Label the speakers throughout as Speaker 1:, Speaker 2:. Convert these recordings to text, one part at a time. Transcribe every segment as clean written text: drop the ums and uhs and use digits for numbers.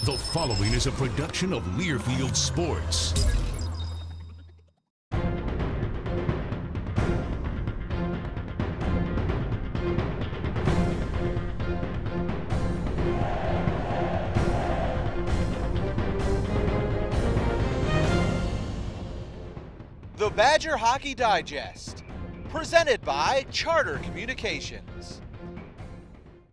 Speaker 1: The following is a production of Learfield Sports.
Speaker 2: The Badger Hockey Digest, presented by Charter Communications.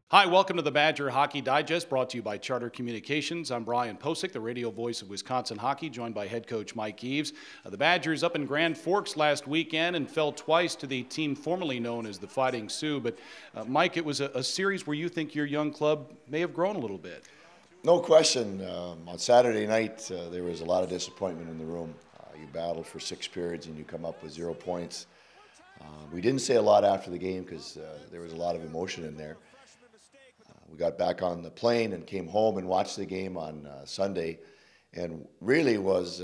Speaker 3: Hi, welcome to the Badger Hockey Digest, brought to you by Charter Communications. I'm Brian Posick, the radio voice of Wisconsin Hockey, joined by head coach Mike Eaves. The Badgers up in Grand Forks last weekend and fell twice to the team formerly known as the Fighting Sioux. But Mike, it was a series where you think your young club may have grown a little bit.
Speaker 4: No question. On Saturday night, there was a lot of disappointment in the room. You battled for 6 periods and you come up with 0 points. We didn't say a lot after the game because there was a lot of emotion in there. We got back on the plane and came home and watched the game on Sunday, and really was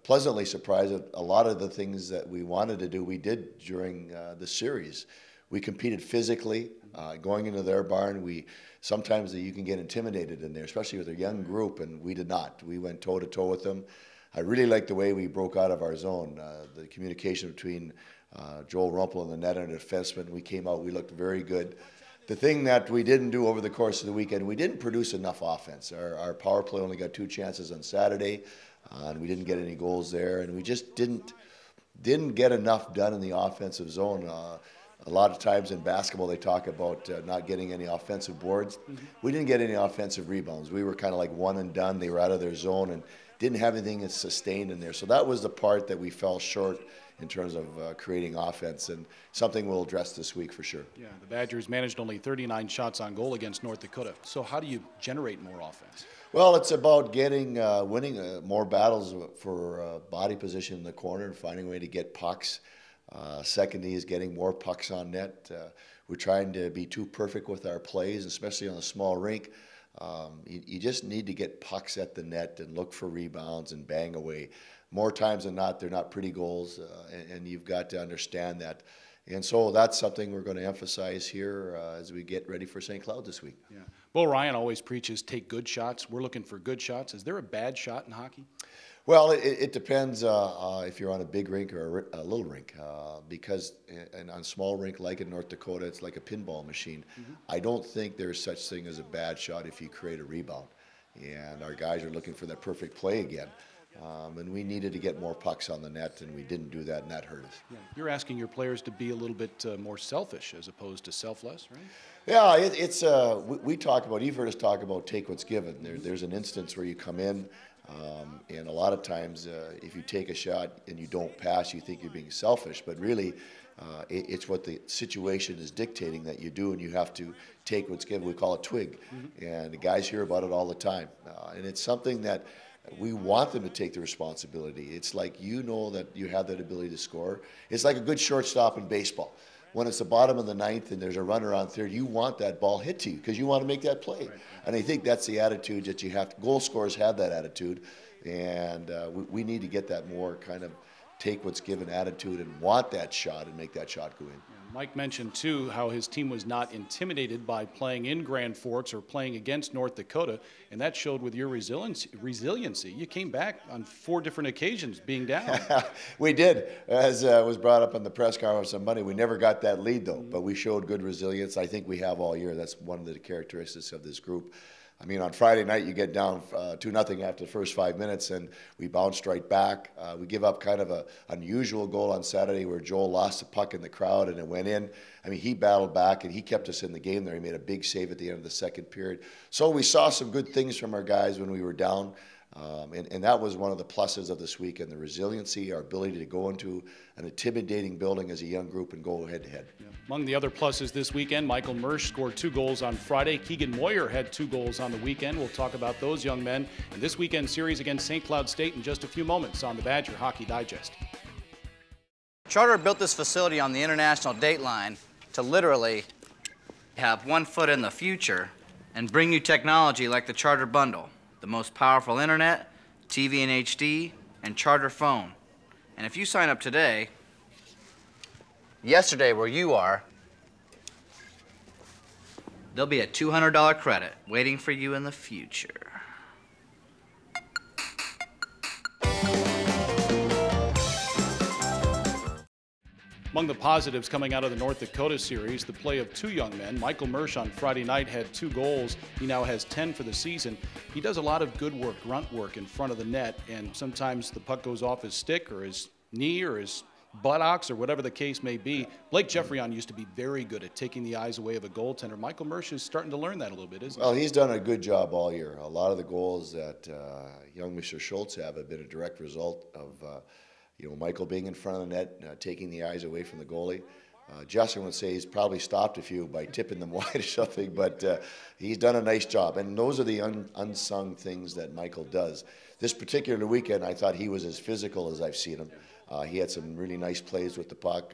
Speaker 4: pleasantly surprised at a lot of the things that we wanted to do, we did during the series. We competed physically, going into their barn. Sometimes you can get intimidated in there, especially with a young group, and we did not. We went toe-to-toe with them. I really liked the way we broke out of our zone. The communication between Joel Rumpel and the net and the defenseman, we came out, we looked very good. The thing that we didn't do over the course of the weekend, we didn't produce enough offense. Our power play only got 2 chances on Saturday, and we didn't get any goals there, and we just didn't get enough done in the offensive zone. A lot of times in basketball they talk about not getting any offensive boards. We didn't get any offensive rebounds. We were kind of like one and done. They were out of their zone and didn't have anything that's sustained in there. So that was the part that we fell short in terms of creating offense, and something we'll address this week for sure.
Speaker 3: Yeah, the Badgers managed only 39 shots on goal against North Dakota. So how do you generate more offense?
Speaker 4: Well, it's about winning more battles for body position in the corner and finding a way to get pucks. Secondly is getting more pucks on net. We're trying to be too perfect with our plays, especially on a small rink. You just need to get pucks at the net and look for rebounds and bang away. More times than not, they're not pretty goals, and you've got to understand that. And so that's something we're going to emphasize here as we get ready for St. Cloud this week.
Speaker 3: Yeah. Bo Ryan always preaches take good shots. We're looking for good shots. Is there a bad shot in hockey?
Speaker 4: Well, it depends if you're on a big rink or a little rink, because on a small rink like in North Dakota, it's like a pinball machine. I don't think there's such thing as a bad shot if you create a rebound. And our guys are looking for that perfect play again. And we needed to get more pucks on the net, and we didn't do that, and that hurt us.
Speaker 3: Yeah. You're asking your players to be a little bit more selfish as opposed to selfless, right?
Speaker 4: Yeah, we talk about, you've heard us talk about take what's given. There's an instance where you come in, and a lot of times if you take a shot and you don't pass, you think you're being selfish, but really it's what the situation is dictating that you do, and you have to take what's given. We call it twig, and the guys hear about it all the time, and it's something that we want them to take the responsibility. It's like, you know that you have that ability to score. It's like a good shortstop in baseball. When it's the bottom of the ninth and there's a runner on third, you want that ball hit to you because you want to make that play. Right. And I think that's the attitude that you have. Goal scorers have that attitude, and we need to get that more kind of take what's given attitude and want that shot and make that shot go in.
Speaker 3: Yeah, Mike mentioned, too, how his team was not intimidated by playing in Grand Forks or playing against North Dakota, and that showed with your resiliency. You came back on 4 different occasions being down.
Speaker 4: We did. As was brought up in the press conference on Monday, we never got that lead, though, but we showed good resilience. I think we have all year. That's one of the characteristics of this group. I mean, on Friday night, you get down 2-0 after the first 5 minutes, and we bounced right back. We give up kind of an unusual goal on Saturday where Joel lost the puck in the crowd and it went in. I mean, he battled back, and he kept us in the game there. He made a big save at the end of the second period. So we saw some good things from our guys when we were down. And that was one of the pluses of this weekend, the resiliency, our ability to go into an intimidating building as a young group and go head-to-head.
Speaker 3: Yeah. Among the other pluses this weekend, Michael Mersch scored 2 goals on Friday. Keegan Moyer had 2 goals on the weekend. We'll talk about those young men in this weekend series against St. Cloud State in just a few moments on the Badger Hockey Digest.
Speaker 5: Charter built this facility on the international date line to literally have one foot in the future and bring you technology like the Charter Bundle. The most powerful internet, TV in HD, and Charter phone. And if you sign up today, yesterday where you are, there'll be a $200 credit waiting for you in the future.
Speaker 3: Among the positives coming out of the North Dakota series, the play of two young men. Michael Mersch on Friday night had 2 goals. He now has 10 for the season. He does a lot of good work, grunt work in front of the net, and sometimes the puck goes off his stick or his knee or his buttocks or whatever the case may be. Blake Jeffrion used to be very good at taking the eyes away of a goaltender. Michael Mersch is starting to learn that a little bit, isn't he?
Speaker 4: Well, he's done a good job all year. A lot of the goals that young Mr. Schultz have been a direct result of Michael being in front of the net, taking the eyes away from the goalie. Justin would say he's probably stopped a few by tipping them wide or something, but he's done a nice job. And those are the unsung things that Michael does. This particular weekend, I thought he was as physical as I've seen him. He had some really nice plays with the puck.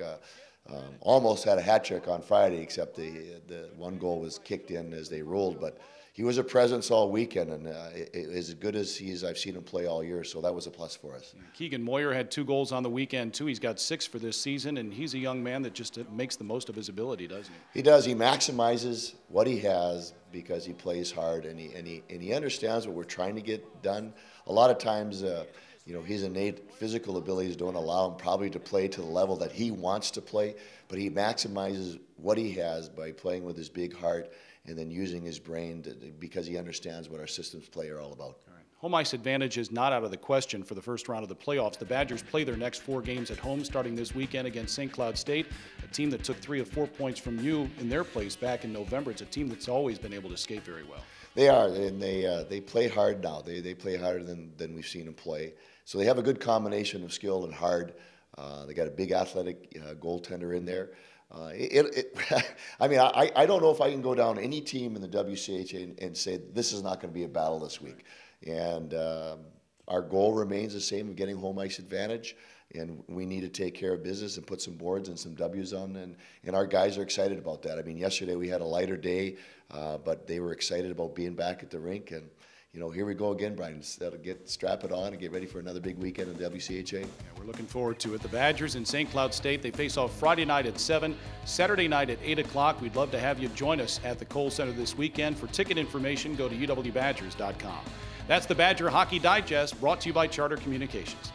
Speaker 4: Almost had a hat trick on Friday, except the one goal was kicked in as they rolled. But he was a presence all weekend, and as good as I've seen him play all year, so that was a plus for us.
Speaker 3: Keegan Moyer had 2 goals on the weekend, too. He's got 6 for this season, and he's a young man that just makes the most of his ability, doesn't he?
Speaker 4: He does. He maximizes what he has because he plays hard, and he understands what we're trying to get done. A lot of times, his innate physical abilities don't allow him probably to play to the level that he wants to play, but he maximizes what he has by playing with his big heart and then using his brain because he understands what our systems play are all about.
Speaker 3: All right. Home ice advantage is not out of the question for the first round of the playoffs. The Badgers play their next 4 games at home starting this weekend against St. Cloud State, a team that took 3 of 4 points from you in their place back in November. It's a team that's always been able to skate very well.
Speaker 4: They are, and they play hard now. They play harder than we've seen them play. So they have a good combination of skill and hard. They got a big athletic goaltender in there. I don't know if I can go down any team in the WCHA and say this is not going to be a battle this week. And our goal remains the same of getting home ice advantage. And we need to take care of business and put some boards and some W's on. And our guys are excited about that. I mean, yesterday we had a lighter day, but they were excited about being back at the rink. And, here we go again, Brian. Strap it on and get ready for another big weekend in the WCHA.
Speaker 3: Yeah, we're looking forward to it. The Badgers in St. Cloud State, they face off Friday night at 7, Saturday night at 8 o'clock. We'd love to have you join us at the Kohl Center this weekend. For ticket information, go to uwbadgers.com. That's the Badger Hockey Digest, brought to you by Charter Communications.